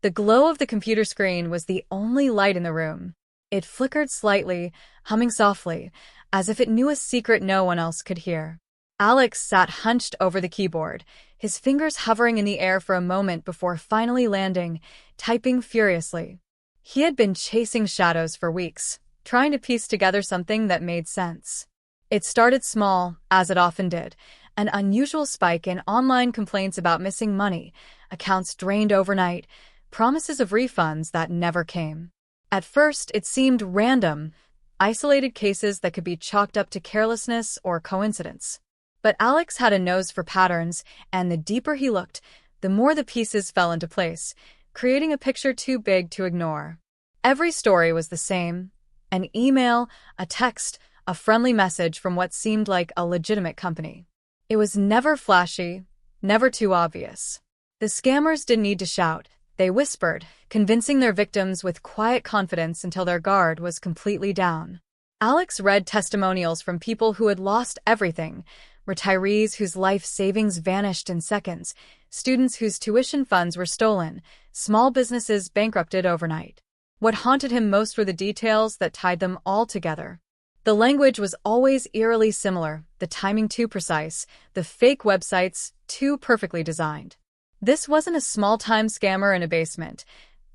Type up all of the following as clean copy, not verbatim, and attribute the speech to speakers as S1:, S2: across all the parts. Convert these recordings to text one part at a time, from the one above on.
S1: The glow of the computer screen was the only light in the room. It flickered slightly, humming softly, as if it knew a secret no one else could hear. Alex sat hunched over the keyboard, his fingers hovering in the air for a moment before finally landing, typing furiously. He had been chasing shadows for weeks, trying to piece together something that made sense. It started small, as it often did, an unusual spike in online complaints about missing money, accounts drained overnight, promises of refunds that never came. At first, it seemed random, isolated cases that could be chalked up to carelessness or coincidence. But Alex had a nose for patterns, and the deeper he looked, the more the pieces fell into place, creating a picture too big to ignore. Every story was the same: an email, a text, a friendly message from what seemed like a legitimate company. It was never flashy, never too obvious. The scammers didn't need to shout. They whispered, convincing their victims with quiet confidence until their guard was completely down. Alex read testimonials from people who had lost everything: retirees whose life savings vanished in seconds, students whose tuition funds were stolen, small businesses bankrupted overnight. What haunted him most were the details that tied them all together. The language was always eerily similar, the timing too precise, the fake websites too perfectly designed. This wasn't a small-time scammer in a basement.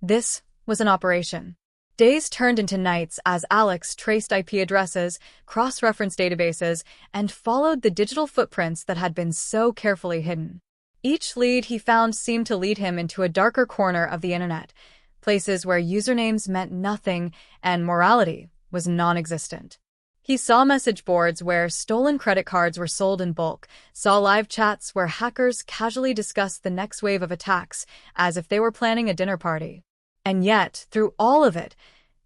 S1: This was an operation. Days turned into nights as Alex traced IP addresses, cross-referenced databases, and followed the digital footprints that had been so carefully hidden. Each lead he found seemed to lead him into a darker corner of the internet, places where usernames meant nothing and morality was non-existent. He saw message boards where stolen credit cards were sold in bulk, saw live chats where hackers casually discussed the next wave of attacks as if they were planning a dinner party. And yet, through all of it,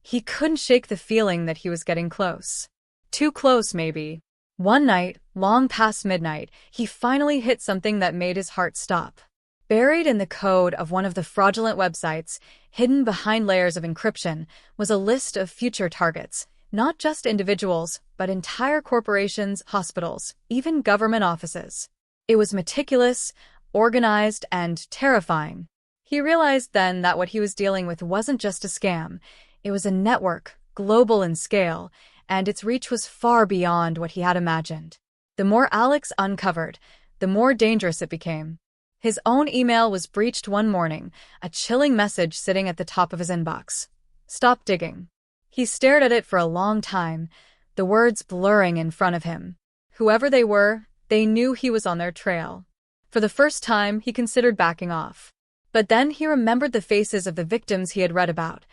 S1: he couldn't shake the feeling that he was getting close. Too close, maybe. One night, long past midnight, he finally hit something that made his heart stop. Buried in the code of one of the fraudulent websites, hidden behind layers of encryption, was a list of future targets. Not just individuals, but entire corporations, hospitals, even government offices. It was meticulous, organized, and terrifying. He realized then that what he was dealing with wasn't just a scam. It was a network, global in scale, and its reach was far beyond what he had imagined. The more Alex uncovered, the more dangerous it became. His own email was breached one morning, a chilling message sitting at the top of his inbox. "Stop digging." He stared at it for a long time, the words blurring in front of him. Whoever they were, they knew he was on their trail. For the first time, he considered backing off. But then he remembered the faces of the victims he had read about.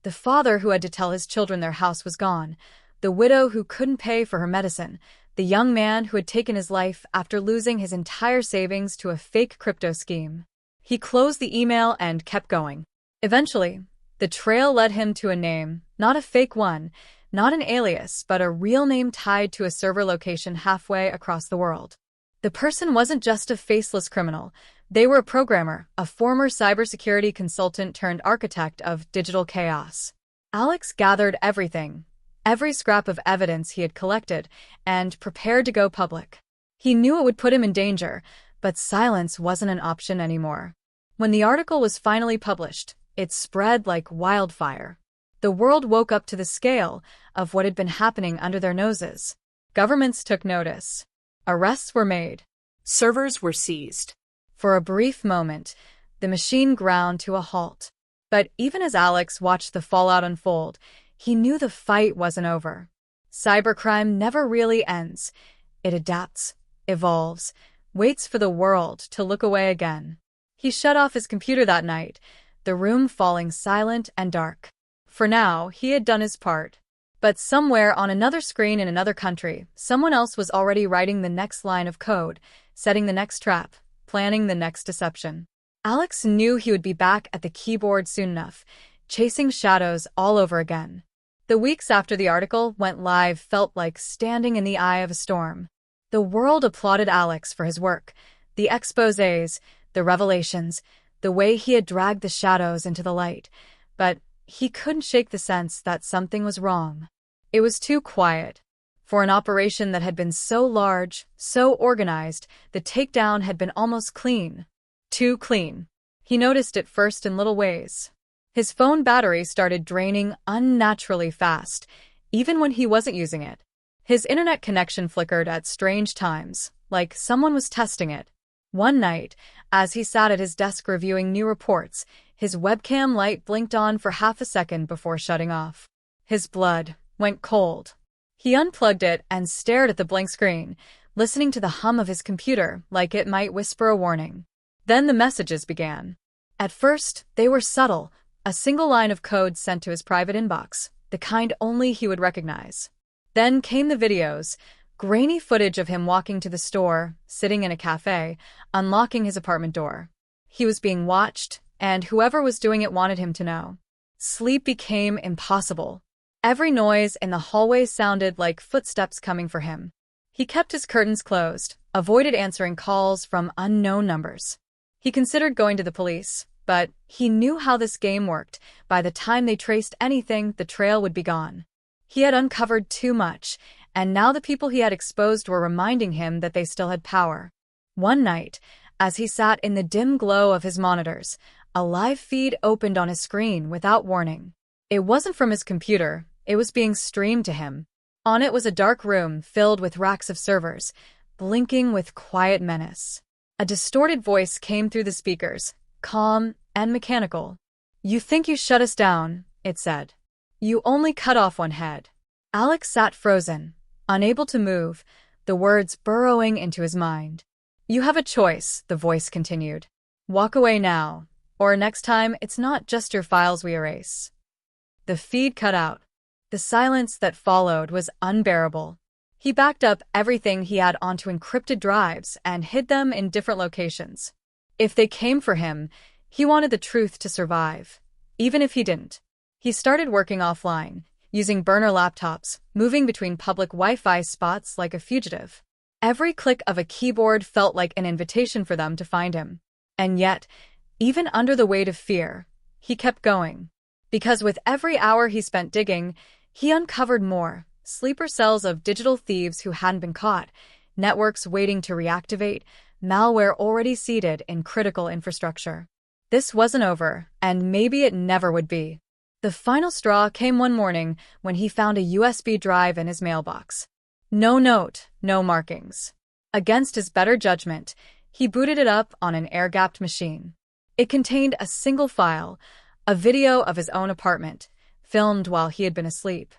S1: The father who had to tell his children their house was gone, the widow who couldn't pay for her medicine, the young man who had taken his life after losing his entire savings to a fake crypto scheme. He closed the email and kept going. Eventually, the trail led him to a name, not a fake one, not an alias, but a real name tied to a server location halfway across the world. The person wasn't just a faceless criminal. They were a programmer, a former cybersecurity consultant turned architect of digital chaos. Alex gathered everything, every scrap of evidence he had collected, and prepared to go public. He knew it would put him in danger, but silence wasn't an option anymore. When the article was finally published, it spread like wildfire. The world woke up to the scale of what had been happening under their noses. Governments took notice. Arrests were made.
S2: Servers were seized.
S1: For a brief moment, the machine ground to a halt. But even as Alex watched the fallout unfold, he knew the fight wasn't over. Cybercrime never really ends. It adapts, evolves, waits for the world to look away again. He shut off his computer that night, the room falling silent and dark. For now, he had done his part. But somewhere on another screen in another country, someone else was already writing the next line of code, setting the next trap, planning the next deception. Alex knew he would be back at the keyboard soon enough, chasing shadows all over again. The weeks after the article went live felt like standing in the eye of a storm. The world applauded Alex for his work, the exposés, the revelations, the way he had dragged the shadows into the light. But he couldn't shake the sense that something was wrong. It was too quiet. For an operation that had been so large, so organized, the takedown had been almost clean. Too clean. He noticed it first in little ways. His phone battery started draining unnaturally fast, even when he wasn't using it. His internet connection flickered at strange times, like someone was testing it. One night, as he sat at his desk reviewing new reports, his webcam light blinked on for half a second before shutting off. His blood went cold. He unplugged it and stared at the blank screen, listening to the hum of his computer like it might whisper a warning. Then the messages began. At first, they were subtle, a single line of code sent to his private inbox, the kind only he would recognize. Then came the videos, grainy footage of him walking to the store, sitting in a cafe, unlocking his apartment door. He was being watched, and whoever was doing it wanted him to know. Sleep became impossible. Every noise in the hallway sounded like footsteps coming for him. He kept his curtains closed, avoided answering calls from unknown numbers. He considered going to the police, but he knew how this game worked. By the time they traced anything, the trail would be gone. He had uncovered too much, and now the people he had exposed were reminding him that they still had power. One night, as he sat in the dim glow of his monitors, a live feed opened on his screen without warning. It wasn't from his computer, it was being streamed to him. On it was a dark room filled with racks of servers, blinking with quiet menace. A distorted voice came through the speakers, calm and mechanical. "You think you shut us down," it said. "You only cut off one head." Alex sat frozen, unable to move, the words burrowing into his mind. "You have a choice," the voice continued. "Walk away now, or next time it's not just your files we erase." The feed cut out. The silence that followed was unbearable. He backed up everything he had onto encrypted drives and hid them in different locations. If they came for him, he wanted the truth to survive, even if he didn't. He started working offline, using burner laptops, moving between public Wi-Fi spots like a fugitive. Every click of a keyboard felt like an invitation for them to find him. And yet, even under the weight of fear, he kept going. Because with every hour he spent digging, he uncovered more. Sleeper cells of digital thieves who hadn't been caught, networks waiting to reactivate, malware already seeded in critical infrastructure. This wasn't over, and maybe it never would be. The final straw came one morning when he found a USB drive in his mailbox. No note, no markings. Against his better judgment, he booted it up on an air-gapped machine. It contained a single file, a video of his own apartment, filmed while he had been asleep.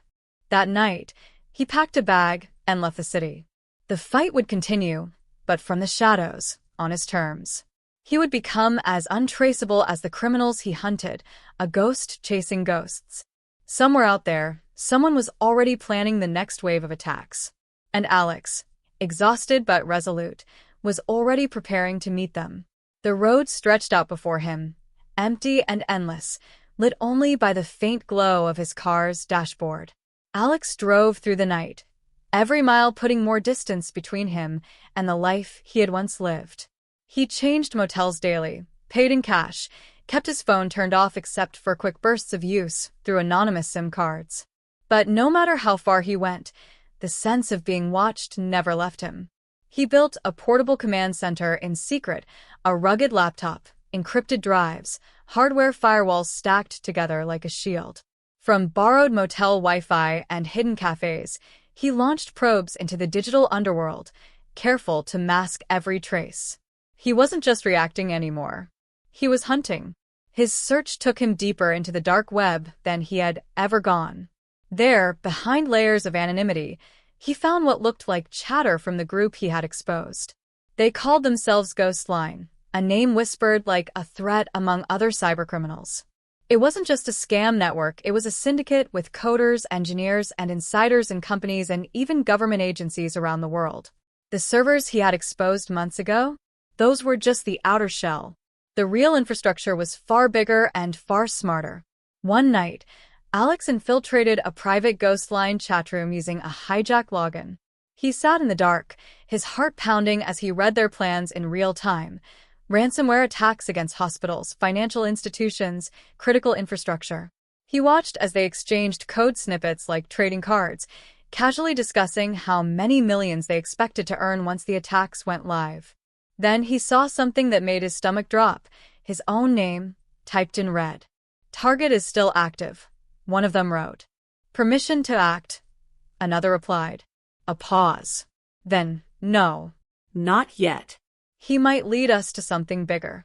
S1: That night, he packed a bag and left the city. The fight would continue, but from the shadows, on his terms. He would become as untraceable as the criminals he hunted, a ghost chasing ghosts. Somewhere out there, someone was already planning the next wave of attacks. And Alex, exhausted but resolute, was already preparing to meet them. The road stretched out before him, empty and endless, lit only by the faint glow of his car's dashboard. Alex drove through the night, every mile putting more distance between him and the life he had once lived. He changed motels daily, paid in cash, kept his phone turned off except for quick bursts of use through anonymous SIM cards. But no matter how far he went, the sense of being watched never left him. He built a portable command center in secret, a rugged laptop, encrypted drives, hardware firewalls stacked together like a shield. From borrowed motel Wi-Fi and hidden cafes, he launched probes into the digital underworld, careful to mask every trace. He wasn't just reacting anymore. He was hunting. His search took him deeper into the dark web than he had ever gone. There, behind layers of anonymity, he found what looked like chatter from the group he had exposed. They called themselves Ghostline, a name whispered like a threat among other cybercriminals. It wasn't just a scam network, it was a syndicate with coders, engineers, and insiders in companies and even government agencies around the world. The servers he had exposed months ago? Those were just the outer shell. The real infrastructure was far bigger and far smarter. One night, Alex infiltrated a private Ghostline chatroom using a hijack login. He sat in the dark, his heart pounding as he read their plans in real time. Ransomware attacks against hospitals, financial institutions, critical infrastructure. He watched as they exchanged code snippets like trading cards, casually discussing how many millions they expected to earn once the attacks went live. Then he saw something that made his stomach drop. his own name, typed in red. Target is still active, one of them wrote. Permission to act, another replied. A pause. Then, no.
S2: Not yet.
S1: He might lead us to something bigger.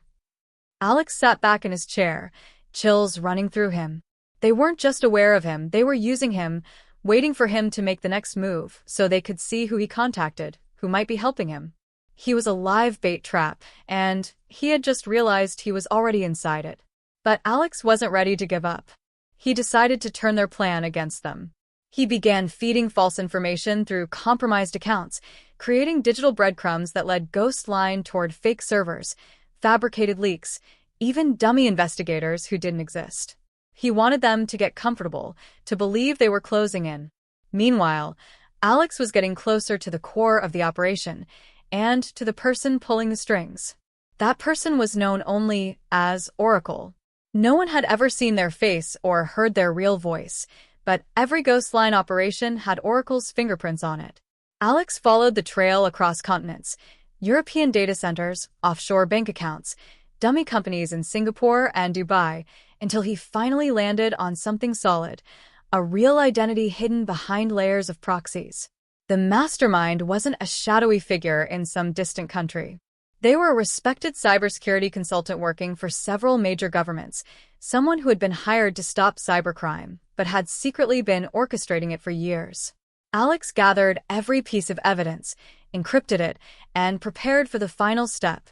S1: Alex sat back in his chair, chills running through him. They weren't just aware of him, they were using him, waiting for him to make the next move so they could see who he contacted, who might be helping him. He was a live bait trap, and he had just realized he was already inside it. But Alex wasn't ready to give up. He decided to turn their plan against them. He began feeding false information through compromised accounts, creating digital breadcrumbs that led Ghost Line toward fake servers, fabricated leaks, even dummy investigators who didn't exist. He wanted them to get comfortable, to believe they were closing in. Meanwhile, Alex was getting closer to the core of the operation, and to the person pulling the strings. That person was known only as Oracle. No one had ever seen their face or heard their real voice, but every Ghost Line operation had Oracle's fingerprints on it. Alex followed the trail across continents, European data centers, offshore bank accounts, dummy companies in Singapore and Dubai, until he finally landed on something solid, a real identity hidden behind layers of proxies. The mastermind wasn't a shadowy figure in some distant country. They were a respected cybersecurity consultant working for several major governments, someone who had been hired to stop cybercrime, but had secretly been orchestrating it for years. Alex gathered every piece of evidence, encrypted it, and prepared for the final step,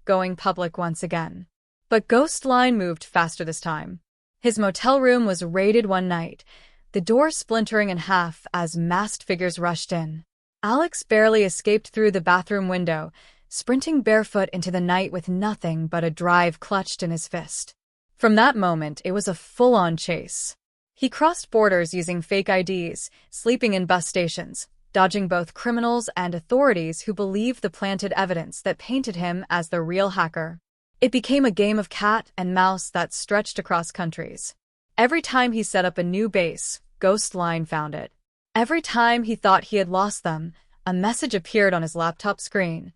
S1: going public once again. But Ghost Line moved faster this time. His motel room was raided one night, the door splintering in half as masked figures rushed in. Alex barely escaped through the bathroom window, sprinting barefoot into the night with nothing but a drive clutched in his fist. From that moment, it was a full-on chase. He crossed borders using fake IDs, sleeping in bus stations, dodging both criminals and authorities who believed the planted evidence that painted him as the real hacker. It became a game of cat and mouse that stretched across countries. Every time he set up a new base, Ghost Line found it. Every time he thought he had lost them, a message appeared on his laptop screen.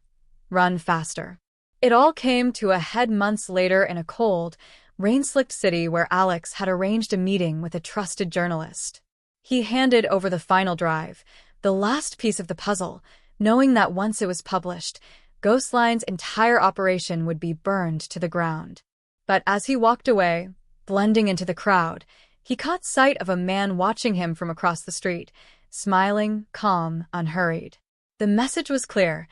S1: Run faster. It all came to a head months later in a cold, rain-slicked city where Alex had arranged a meeting with a trusted journalist. He handed over the final drive, the last piece of the puzzle, knowing that once it was published, Ghost Line's entire operation would be burned to the ground. But as he walked away, blending into the crowd, he caught sight of a man watching him from across the street, smiling, calm, unhurried. The message was clear.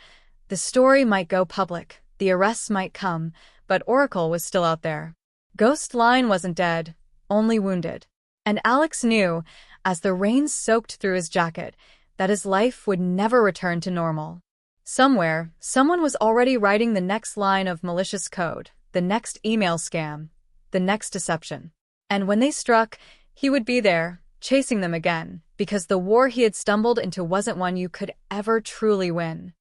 S1: The story might go public, the arrests might come, but Oracle was still out there. Ghost Line wasn't dead, only wounded. And Alex knew, as the rain soaked through his jacket, that his life would never return to normal. Somewhere, someone was already writing the next line of malicious code, the next email scam, the next deception. And when they struck, he would be there, chasing them again, because the war he had stumbled into wasn't one you could ever truly win.